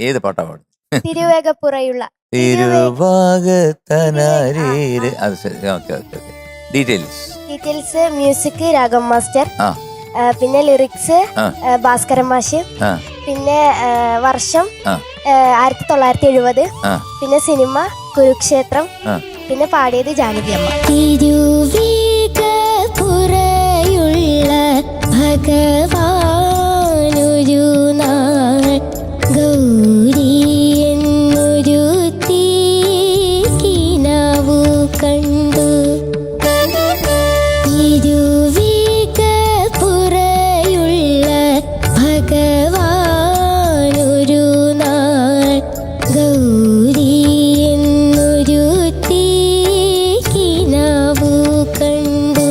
ഏത് പാട്ടാ പാടും? തിരുവേഗപ്പുറയുള്ള തിരുവാകത്തനാരേര്. അത് ശരി, okay okay okay. Details music Raghav master, ആ പിന്നെ ലിറിക്സ് ആ ഭാസ്കരൻ മാഷ്, ആ പിന്നെ വർഷം ആ 1970, ആ പിന്നെ സിനിമ കുരുക്ഷേത്രം, ആ. പിന്നെ പാടിയത് ജാനകി അമ്മ. തിരുവേഗപ്പുറയുള്ള ഭഗവാനൊരു നാൾ ഗൗരി എന്നൊരു തീക്കിനാവു കണ്ടു. തിരുവേഗപ്പുറയുള്ള ഭഗവാനൊരു നാൾ ഗൗരി എന്നൊരു തീക്കിനാവു കണ്ടു.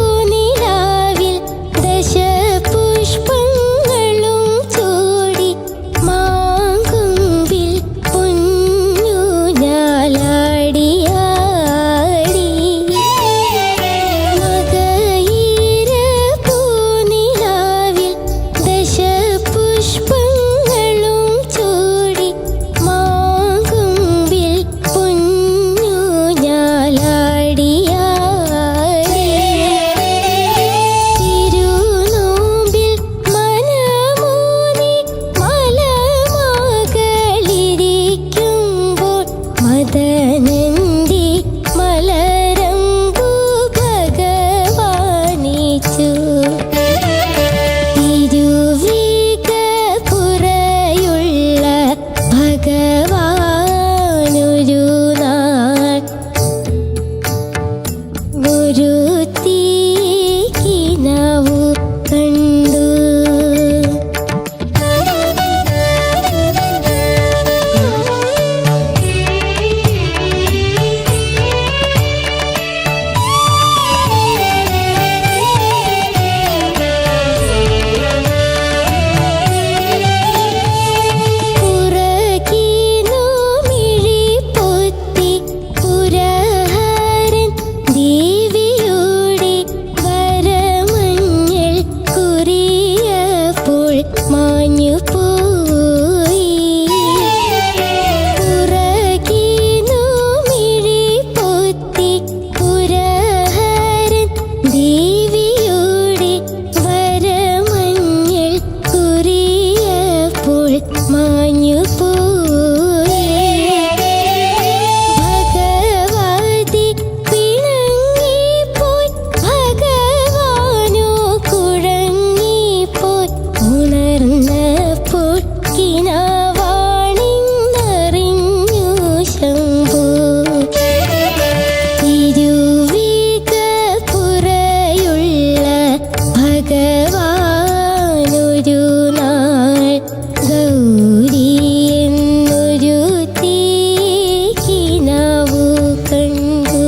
മകയിരപ്പൂനിലാവിൽ ദശപുഷ്പങ്ങളും ചൂടി മാങ്കൊമ്പിൽ പൊന്നൂഞ്ഞാലാടിയാടി. മകയിരപ്പൂനിലാവിൽ ദശപുഷ്പങ്ങളും ചൂടി മാങ്കൊമ്പിൽ പൊന്നൂഞ്ഞാലാടിയാടി. തിരുനോമ്പിൽ മനമോനി മലമകളിരിക്കുമ്പോൾ മദനന്തി മലരമ്പു ഭഗവാനിച്ചു. തിരുവേഗപ്പുറയുള്ള ഭഗവാനൊരു നാൾ ഒരു തീക്കിനാവു കണ്ടു. പുറകിനു മിഴിപ്പൊത്തി പുരഹരൻ ദേവിയുടെ വരമഞ്ഞൾ കുറിയപ്പോൾ മാഞ്ഞുപോയി. പുറകിനു മിഴിപ്പൊത്തി പുരഹരൻ ദേവിയുടെ വരമഞ്ഞൾ കുറിയപ്പോൾ മാഞ്ഞുപോയി. ഭഗവതി പിണങ്ങിപ്പോയി, ഭഗവാനോ കുഴങ്ങിപ്പോയി. ഉണർന്നപ്പോൾ കിനാവാണിന്നറിഞ്ഞു ശംഭോ. തിരുവേഗപ്പുറയുള്ള ഭഗവാനൊരു നാൾ ഗൗരി എന്നൊരു തീക്കിനാവു കണ്ടു.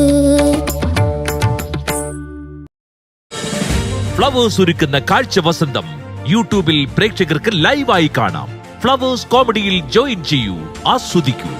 ഫ്ലവേഴ്സ് ഒരുക്കുന്ന കാഴ്ച വസന്തം യൂട്യൂബിൽ പ്രേക്ഷകർക്ക് ലൈവായി കാണാം. ഫ്ലവേഴ്സ് കോമഡിയിൽ ജോയിൻ ചെയ്യൂ, ആസ്വദിക്കൂ.